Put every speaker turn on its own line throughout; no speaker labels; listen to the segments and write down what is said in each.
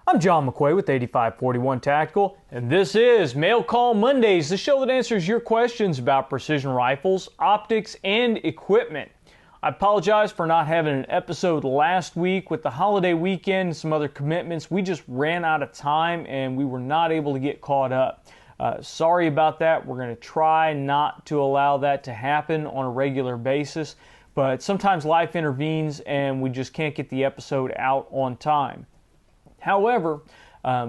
I'm John McQuay with 8541 Tactical, and this is Mail Call Mondays, the show that answers your questions about precision rifles, optics, and equipment. I apologize for not having an episode last week. With the holiday weekend and some other commitments, we just ran out of time and we were not able to get caught up. Sorry about that. We're going to try not to allow that to happen on a regular basis, but sometimes life intervenes and we just can't get the episode out on time. However,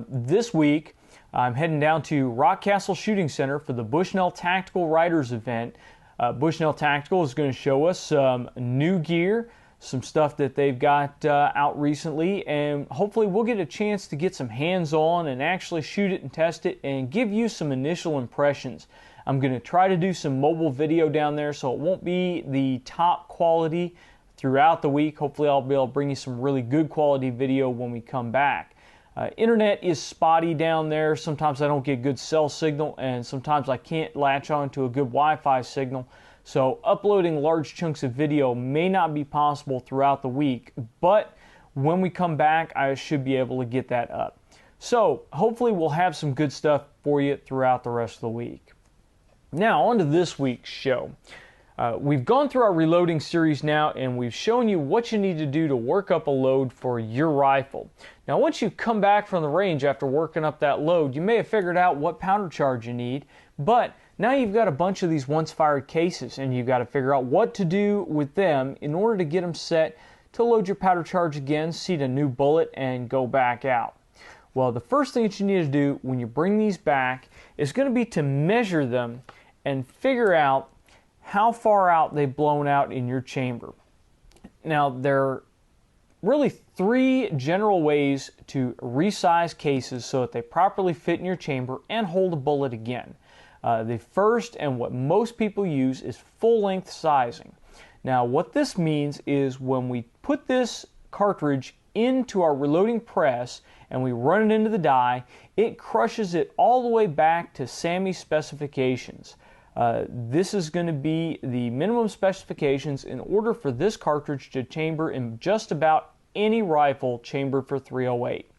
this week I'm heading down to Rock Castle Shooting Center for the Bushnell Tactical Riders event. Bushnell Tactical is going to show us some new gear, some stuff that they've got out recently, and hopefully we'll get a chance to get some hands-on and actually shoot it and test it and give you some initial impressions. I'm going to try to do some mobile video down there, so it won't be the top quality throughout the week. Hopefully I'll be able to bring you some really good quality video when we come back. Internet is spotty down there. Sometimes I don't get good cell signal, and sometimes I can't latch on to a good Wi-Fi signal. So uploading large chunks of video may not be possible throughout the week, but when we come back I should be able to get that up. So hopefully we'll have some good stuff for you throughout the rest of the week. Now on to this week's show. We've gone through our reloading series now, and we've shown you what you need to do to work up a load for your rifle. Now once you come back from the range after working up that load, you may have figured out what powder charge you need, but now you've got a bunch of these once fired cases and you've got to figure out what to do with them in order to get them set to load your powder charge again, seat a new bullet, and go back out. Well, the first thing that you need to do when you bring these back is going to be to measure them and figure out how far out they've blown out in your chamber. Now, there are really three general ways to resize cases so that they properly fit in your chamber and hold a bullet again. The first, and what most people use, is full-length sizing. Now, what this means is when we put this cartridge into our reloading press and we run it into the die, it crushes it all the way back to SAMI specifications. This is going to be the minimum specifications in order for this cartridge to chamber in just about any rifle chambered for 308.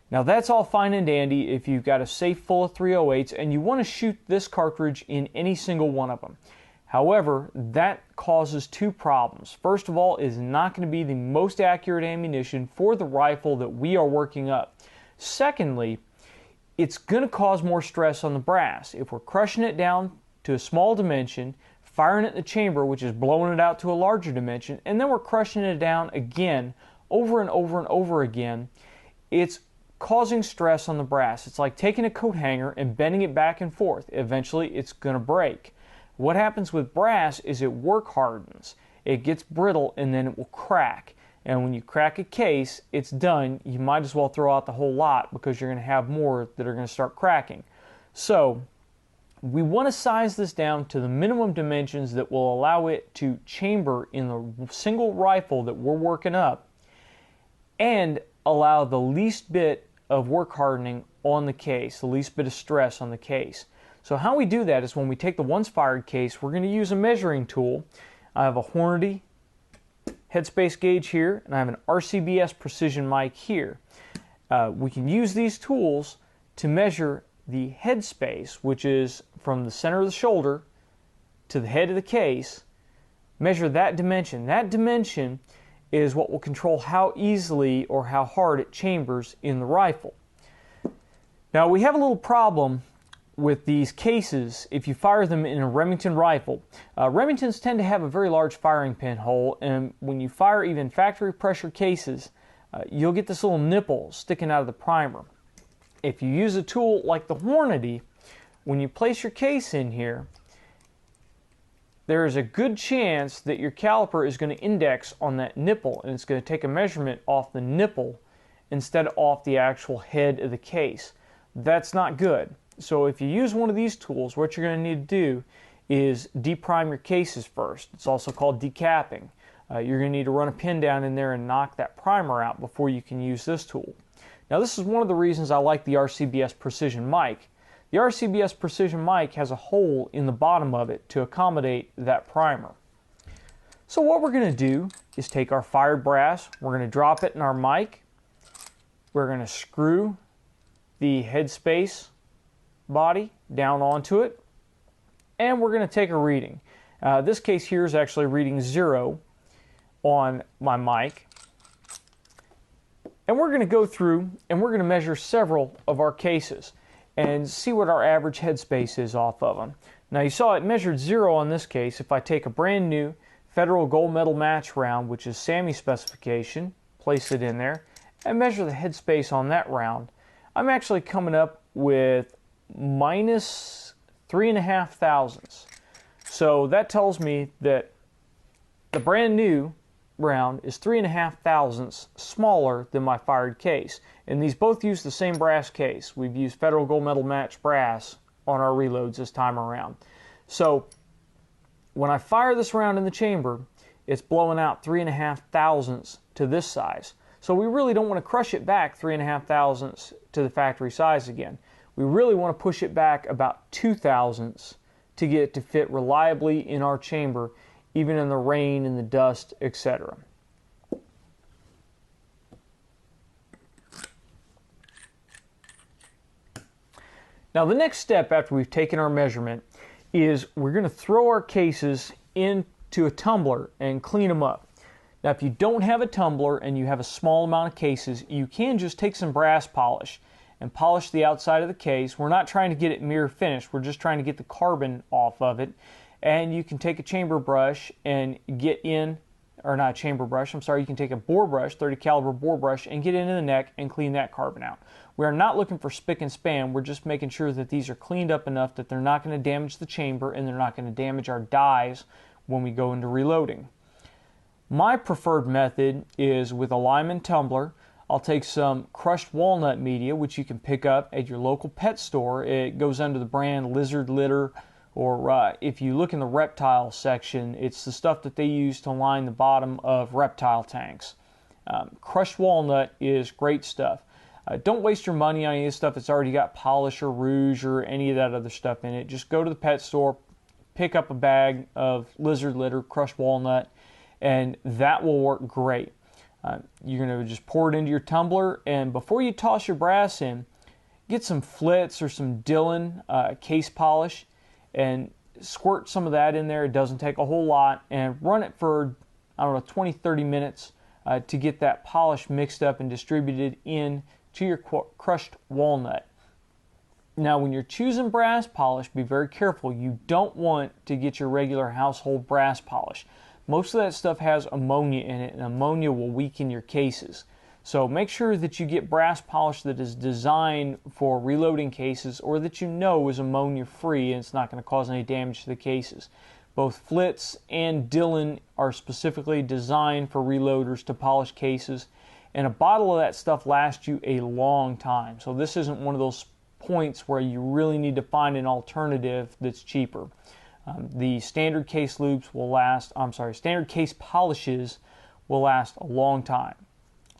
Now that's all fine and dandy if you've got a safe full of 308s and you want to shoot this cartridge in any single one of them. However, that causes two problems. First of all, it is not going to be the most accurate ammunition for the rifle that we are working up. Secondly, it's going to cause more stress on the brass. If we're crushing it down to a small dimension, firing it in the chamber, which is blowing it out to a larger dimension, and then we're crushing it down again over and over and over again, it's causing stress on the brass. It's like taking a coat hanger and bending it back and forth. Eventually it's going to break. What happens with brass is it work hardens. It gets brittle and then it will crack. And when you crack a case, it's done. You might as well throw out the whole lot because you're going to have more that are going to start cracking. So we want to size this down to the minimum dimensions that will allow it to chamber in the single rifle that we're working up and allow the least bit of work hardening on the case, the least bit of stress on the case. So how we do that is when we take the once fired case, we're going to use a measuring tool. I have a Hornady Headspace gauge here, and I have an RCBS precision mic here. We can use these tools to measure the headspace, which is from the center of the shoulder to the head of the case. Measure that dimension. That dimension is what will control how easily or how hard it chambers in the rifle. Now we have a little problem with these cases if you fire them in a Remington rifle. Remingtons tend to have a very large firing pin hole, and when you fire even factory pressure cases, you'll get this little nipple sticking out of the primer. If you use a tool like the Hornady, when you place your case in here, there is a good chance that your caliper is going to index on that nipple, and it's going to take a measurement off the nipple instead of off the actual head of the case. That's not good. So if you use one of these tools, what you're going to need to do is deprime your cases first. It's also called decapping. You're going to need to run a pin down in there and knock that primer out before you can use this tool. Now this is one of the reasons I like the RCBS Precision mic. The RCBS Precision mic has a hole in the bottom of it to accommodate that primer. So what we're going to do is take our fired brass, we're going to drop it in our mic, We're going to screw the headspace body down onto it, and we're going to take a reading. This case here is actually reading 0 on my mic. And we're going to go through and we're going to measure several of our cases and see what our average headspace is off of them. Now you saw it measured 0 on this case. If I take a brand new Federal Gold Medal match round, which is SAMI specification, place it in there, and measure the headspace on that round, I'm actually coming up with minus 3.5 thousandths. So that tells me that the brand new round is 3.5 thousandths smaller than my fired case. And these both use the same brass case. We've used Federal Gold Medal match brass on our reloads this time around. So when I fire this round in the chamber, it's blowing out 3.5 thousandths to this size. So we really don't want to crush it back 3.5 thousandths to the factory size again. We really want to push it back about 2 thousandths to get it to fit reliably in our chamber, even in the rain and the dust, etc. Now the next step after we've taken our measurement is we're going to throw our cases into a tumbler and clean them up. Now if you don't have a tumbler and you have a small amount of cases, you can just take some brass polish and polish the outside of the case. We're not trying to get it mirror finished, we're just trying to get the carbon off of it. And you can take a chamber brush and get in, or not a chamber brush, I'm sorry, you can take a bore brush, 30 caliber bore brush, and get into the neck and clean that carbon out. We are not looking for spick and span, we're just making sure that these are cleaned up enough that they're not going to damage the chamber and they're not going to damage our dies when we go into reloading. My preferred method is with a Lyman tumbler. I'll take some crushed walnut media, which you can pick up at your local pet store. It goes under the brand Lizard Litter, or if you look in the reptile section, it's the stuff that they use to line the bottom of reptile tanks. Crushed walnut is great stuff. Don't waste your money on any of this stuff that's already got polish or rouge or any of that other stuff in it. Just go to the pet store, pick up a bag of Lizard Litter, crushed walnut, and that will work great. You're going to just pour it into your tumbler, and before you toss your brass in, get some Flitz or some Dillon case polish and squirt some of that in there. It doesn't take a whole lot, and run it for, I don't know, 20-30 minutes to get that polish mixed up and distributed in to your crushed walnut. Now when you're choosing brass polish, be very careful. You don't want to get your regular household brass polish. Most of that stuff has ammonia in it, and ammonia will weaken your cases. So make sure that you get brass polish that is designed for reloading cases, or that you know is ammonia free and it's not going to cause any damage to the cases. Both Flitz and Dillon are specifically designed for reloaders to polish cases, and a bottle of that stuff lasts you a long time. So this isn't one of those points where you really need to find an alternative that's cheaper. The standard case loops will last, standard case polishes will last a long time.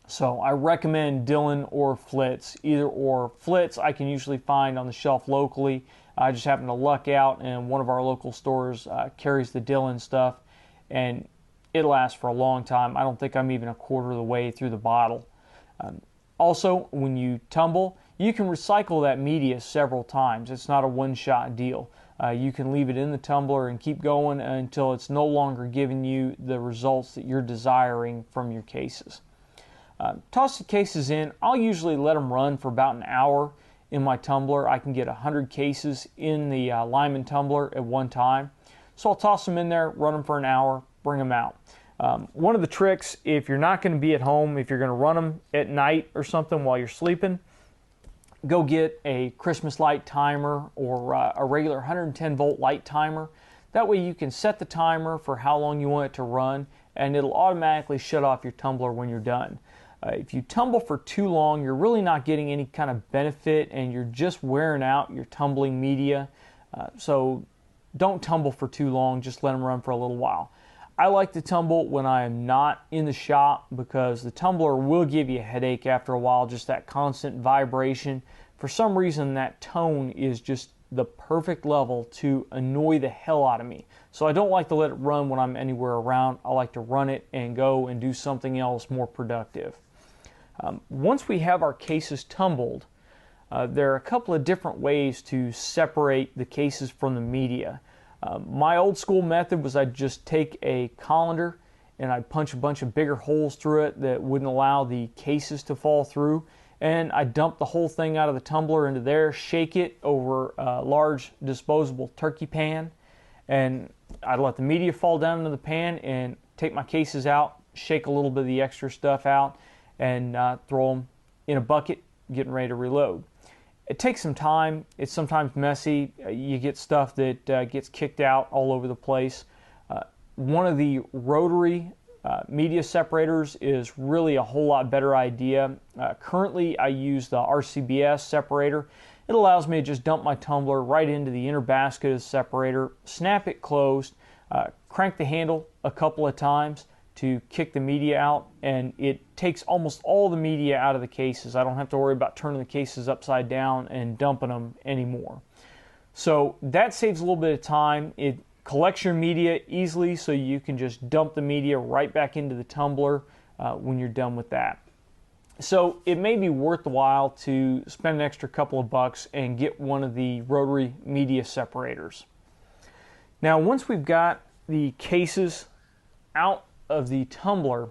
So I recommend Dillon or Flitz, either or. Flitz I can usually find on the shelf locally. I just happen to luck out and one of our local stores carries the Dillon stuff, and it lasts for a long time. I don't think I'm even a quarter of the way through the bottle. Also, when you tumble, you can recycle that media several times. It's not a one-shot deal. You can leave it in the tumbler and keep going until it's no longer giving you the results that you're desiring from your cases. Toss the cases in. I'll usually let them run for about an hour in my tumbler. I can get 100 cases in the Lyman tumbler at one time. So I'll toss them in there, run them for an hour, bring them out. One of the tricks, if you're not going to be at home, if you're going to run them at night or something while you're sleeping, go get a Christmas light timer or a regular 110 volt light timer. That way you can set the timer for how long you want it to run, and it'll automatically shut off your tumbler when you're done. If you tumble for too long, you're really not getting any kind of benefit, and you're just wearing out your tumbling media. So don't tumble for too long, just let them run for a little while. I like to tumble when I am not in the shop, because the tumbler will give you a headache after a while, just that constant vibration. For some reason, that tone is just the perfect level to annoy the hell out of me. So I don't like to let it run when I'm anywhere around. I like to run it and go and do something else more productive. Once we have our cases tumbled, there are a couple of different ways to separate the cases from the media. My old school method was I'd just take a colander and I'd punch a bunch of bigger holes through it that wouldn't allow the cases to fall through, and I'd dump the whole thing out of the tumbler into there, shake it over a large disposable turkey pan, and I'd let the media fall down into the pan and take my cases out, shake a little bit of the extra stuff out, and throw them in a bucket, getting ready to reload. It takes some time. It's sometimes messy. You get stuff that gets kicked out all over the place. One of the rotary media separators is really a whole lot better idea. Currently, I use the RCBS separator. It allows me to just dump my tumbler right into the inner basket of the separator, snap it closed, crank the handle a couple of times to kick the media out, and it takes almost all the media out of the cases. I don't have to worry about turning the cases upside down and dumping them anymore. So that saves a little bit of time. It collects your media easily, so you can just dump the media right back into the tumbler when you're done with that. So it may be worth the while to spend an extra couple of bucks and get one of the rotary media separators. Now, once we've got the cases out of the tumbler,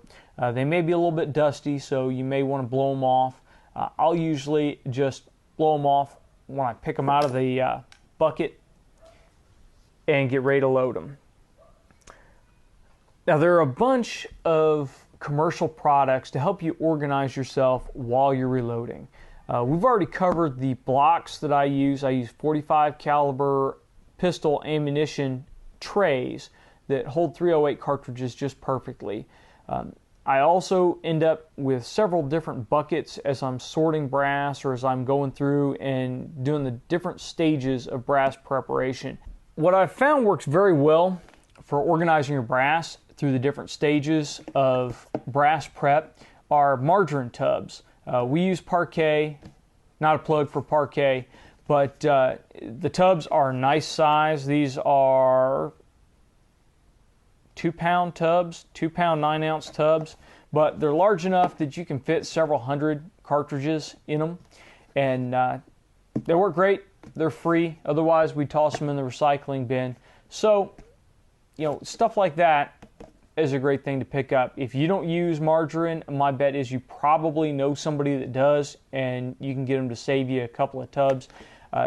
they may be a little bit dusty, so you may want to blow them off. I'll usually just blow them off when I pick them out of the bucket and get ready to load them. Now, there are a bunch of commercial products to help you organize yourself while you're reloading. We've already covered the blocks that I use. I use 45 caliber pistol ammunition trays that hold 308 cartridges just perfectly. I also end up with several different buckets as I'm sorting brass or as I'm going through and doing the different stages of brass preparation. What I've found works very well for organizing your brass through the different stages of brass prep are margarine tubs. We use Parquet, not a plug for Parquet, but the tubs are a nice size. These are 2-pound tubs, 2-pound 9-ounce tubs, but they're large enough that you can fit several hundred cartridges in them, and they work great. They're free. Otherwise, we toss them in the recycling bin. So, stuff like that is a great thing to pick up. If you don't use margarine, my bet is you probably know somebody that does, and you can get them to save you a couple of tubs.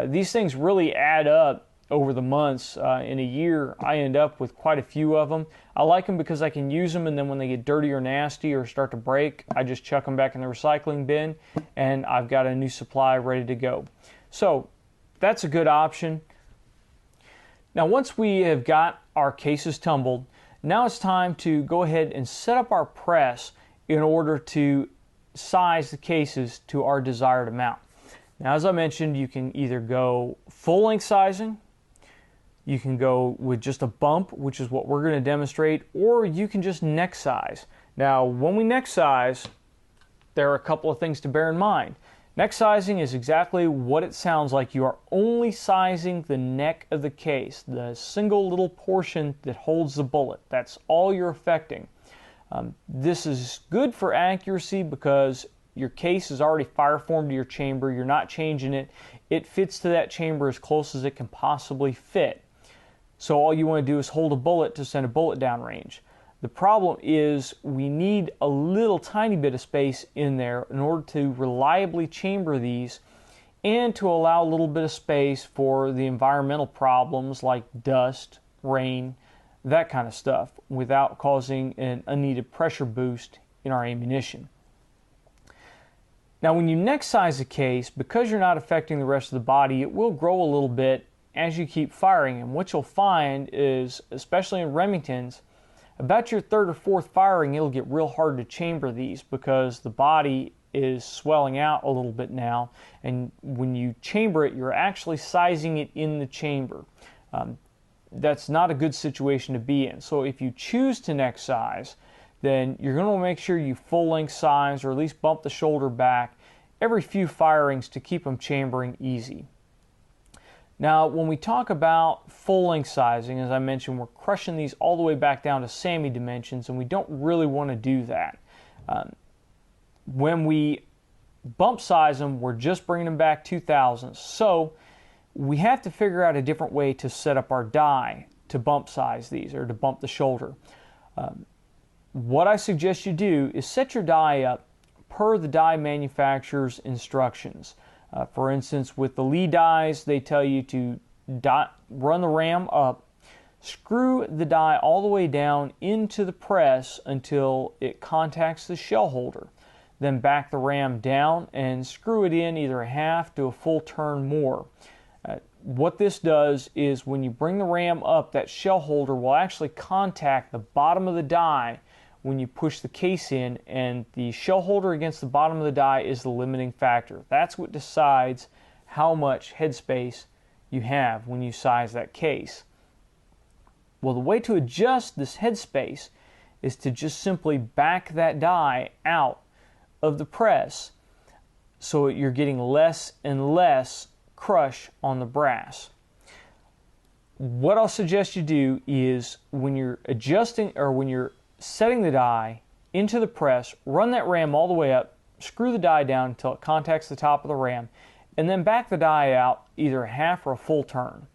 These things really add up over the months. In a year, I end up with quite a few of them. I like them because I can use them, and then when they get dirty or nasty or start to break, I just chuck them back in the recycling bin, and I've got a new supply ready to go. So that's a good option. Now, once we have got our cases tumbled, now it's time to go ahead and set up our press in order to size the cases to our desired amount. Now, as I mentioned, you can either go full length sizing, you can go with just a bump, which is what we're going to demonstrate, or you can just neck size. Now, when we neck size, there are a couple of things to bear in mind. Neck sizing is exactly what it sounds like. You are only sizing the neck of the case, the single little portion that holds the bullet. That's all you're affecting. This is good for accuracy because your case is already fire-formed to your chamber. You're not changing it. It fits to that chamber as close as it can possibly fit. So all you want to do is hold a bullet to send a bullet downrange. The problem is we need a little tiny bit of space in there in order to reliably chamber these and to allow a little bit of space for the environmental problems like dust, rain, that kind of stuff without causing an unneeded pressure boost in our ammunition. Now, when you neck size a case, because you're not affecting the rest of the body, it will grow a little bit as you keep firing. And what you'll find is, especially in Remingtons, about your third or fourth firing, it'll get real hard to chamber these because the body is swelling out a little bit now. And when you chamber it, you're actually sizing it in the chamber. That's not a good situation to be in. So if you choose to neck size, then you're going to make sure you full length size or at least bump the shoulder back every few firings to keep them chambering easy. Now, when we talk about full length sizing, as I mentioned, we're crushing these all the way back down to SAMI dimensions, and we don't really want to do that. when we bump size them, we're just bringing them back 2000s. So we have to figure out a different way to set up our die to bump size these, or to bump the shoulder. What I suggest you do is set your die up per the die manufacturer's instructions. For instance, with the Lee dies, they tell you to run the ram up, screw the die all the way down into the press until it contacts the shell holder. Then back the ram down and screw it in either a half to a full turn more. What this does is when you bring the ram up, that shell holder will actually contact the bottom of the die when you push the case in, and the shell holder against the bottom of the die is the limiting factor. That's what decides how much headspace you have when you size that case. Well, the way to adjust this headspace is to just simply back that die out of the press so you're getting less and less crush on the brass. What I'll suggest you do is when you're adjusting, or when you're setting the die into the press, run that ram all the way up, screw the die down until it contacts the top of the ram, and then back the die out either a half or a full turn.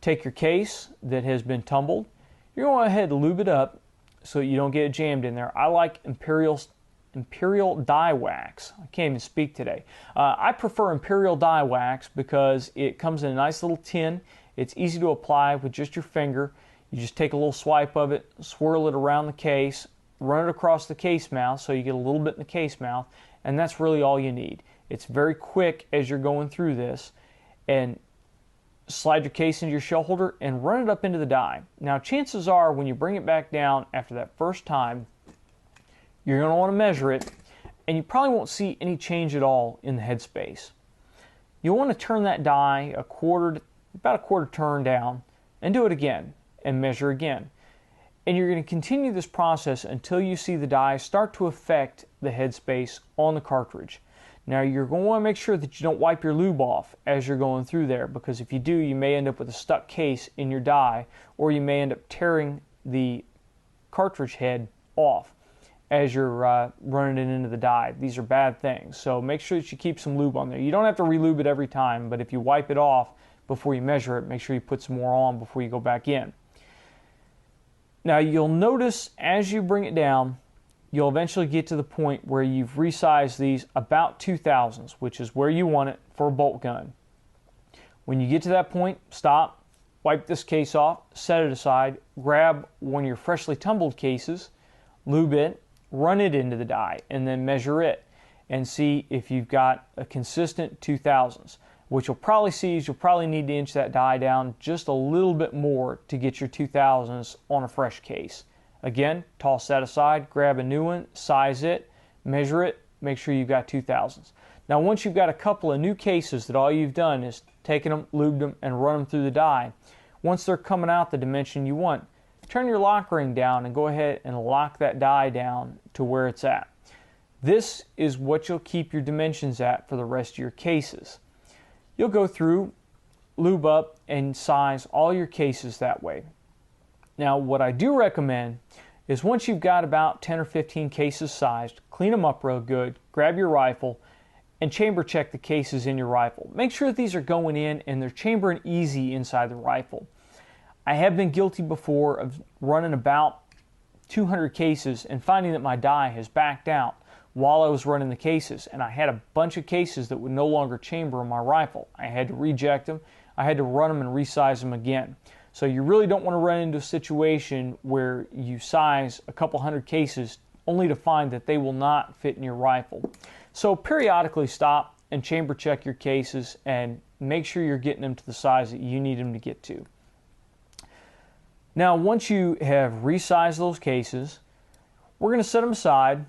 Take your case that has been tumbled. You're going to go ahead and lube it up so you don't get it jammed in there. I like Imperial die wax. I can't even speak today. I prefer Imperial die wax because it comes in a nice little tin. It's easy to apply with just your finger. You just take a little swipe of it, swirl it around the case, run it across the case mouth so you get a little bit in the case mouth, and that's really all you need. It's very quick as you're going through this, and slide your case into your shell holder and run it up into the die. Now, chances are when you bring it back down after that first time, you're going to want to measure it, and you probably won't see any change at all in the headspace. You'll want to turn that die about a quarter turn down, and do it again, and measure again. And you're going to continue this process until you see the die start to affect the headspace on the cartridge. Now, you're going to want to make sure that you don't wipe your lube off as you're going through there, because if you do, you may end up with a stuck case in your die, or you may end up tearing the cartridge head off as you're running it into the die. These are bad things, so make sure that you keep some lube on there. You don't have to re-lube it every time, but if you wipe it off before you measure it, make sure you put some more on before you go back in. Now, you'll notice as you bring it down, you'll eventually get to the point where you've resized these about 2000s, which is where you want it for a bolt gun. When you get to that point, stop, wipe this case off, set it aside, grab one of your freshly tumbled cases, lube it, run it into the die, and then measure it and see if you've got a consistent 2000s. What you'll probably see is you'll probably need to inch that die down just a little bit more to get your 2000s on a fresh case. Again, toss that aside, grab a new one, size it, measure it, make sure you've got 2000s. Now, once you've got a couple of new cases that all you've done is taken them, lubed them, and run them through the die, once they're coming out the dimension you want, turn your lock ring down and go ahead and lock that die down to where it's at. This is what you'll keep your dimensions at for the rest of your cases. You'll go through, lube up, and size all your cases that way. Now, what I do recommend is once you've got about 10 or 15 cases sized, clean them up real good, grab your rifle, and chamber check the cases in your rifle. Make sure that these are going in and they're chambering easy inside the rifle. I have been guilty before of running about 200 cases and finding that my die has backed out while I was running the cases, and I had a bunch of cases that would no longer chamber in my rifle. I had to reject them, I had to run them and resize them again. So you really don't want to run into a situation where you size a couple hundred cases only to find that they will not fit in your rifle. So periodically stop and chamber check your cases and make sure you're getting them to the size that you need them to get to. Now, once you have resized those cases, we're going to set them aside,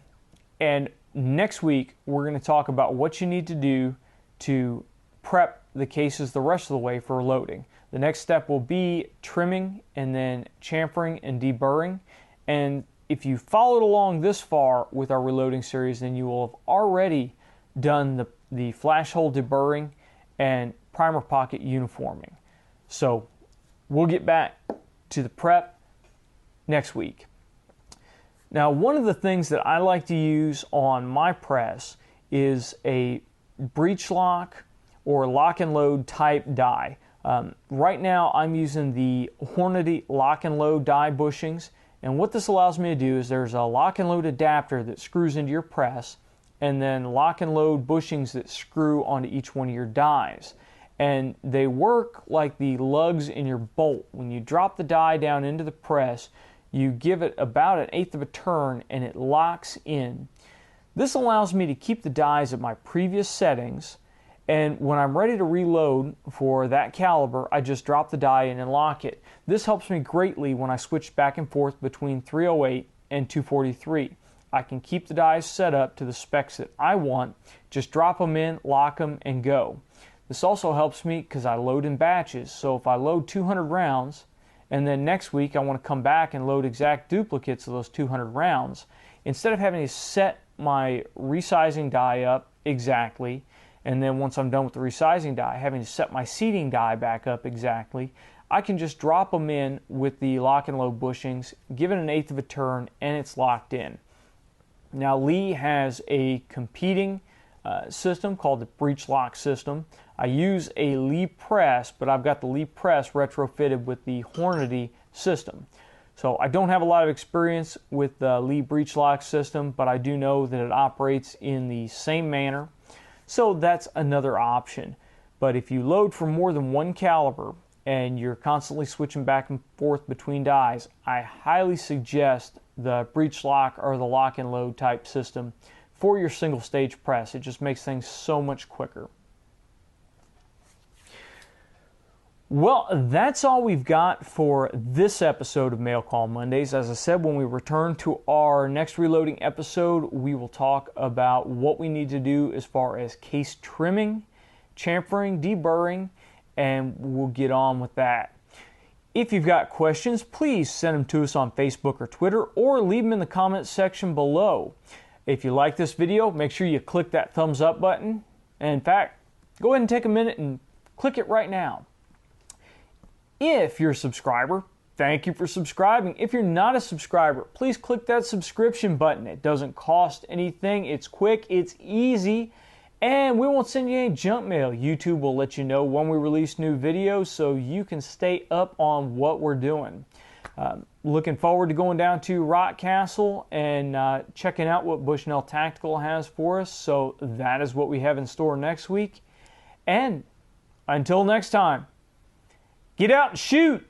and next week we're going to talk about what you need to do to prep the cases the rest of the way for loading. The next step will be trimming and then chamfering and deburring. And if you followed along this far with our reloading series, then you will have already done the flash hole deburring and primer pocket uniforming. So we'll get back to the prep next week. Now, one of the things that I like to use on my press is a breech lock or lock and load type die. Right now I'm using the Hornady lock and load die bushings, and what this allows me to do is there's a lock and load adapter that screws into your press, and then lock and load bushings that screw onto each one of your dies. And they work like the lugs in your bolt. When you drop the die down into the press, you give it about 1/8 of a turn and it locks in. This allows me to keep the dies at my previous settings, and when I'm ready to reload for that caliber, I just drop the die in and lock it. This helps me greatly when I switch back and forth between 308 and 243. I can keep the dies set up to the specs that I want, just drop them in, lock them, and go. This also helps me because I load in batches, so if I load 200 rounds, and then next week I want to come back and load exact duplicates of those 200 rounds, instead of having to set my resizing die up exactly, and then once I'm done with the resizing die, having to set my seating die back up exactly, I can just drop them in with the lock and load bushings, give it 1/8 of a turn, and it's locked in. Now, Lee has a competing system called the breech lock system. I use a Lee press, but I've got the Lee press retrofitted with the Hornady system. So I don't have a lot of experience with the Lee breech lock system, but I do know that it operates in the same manner. So that's another option. But if you load for more than one caliber and you're constantly switching back and forth between dies, I highly suggest the breech lock or the lock and load type system for your single stage press. It just makes things so much quicker. Well, that's all we've got for this episode of Mail Call Mondays. As I said, when we return to our next reloading episode, we will talk about what we need to do as far as case trimming, chamfering, deburring, and we'll get on with that. If you've got questions, please send them to us on Facebook or Twitter, or leave them in the comments section below. If you like this video, make sure you click that thumbs up button. And in fact, go ahead and take a minute and click it right now. If you're a subscriber, thank you for subscribing. If you're not a subscriber, please click that subscription button. It doesn't cost anything. It's quick, it's easy, and we won't send you any junk mail. YouTube will let you know when we release new videos so you can stay up on what we're doing. Looking forward to going down to Rock Castle and checking out what Bushnell Tactical has for us. So that is what we have in store next week. And until next time, get out and shoot!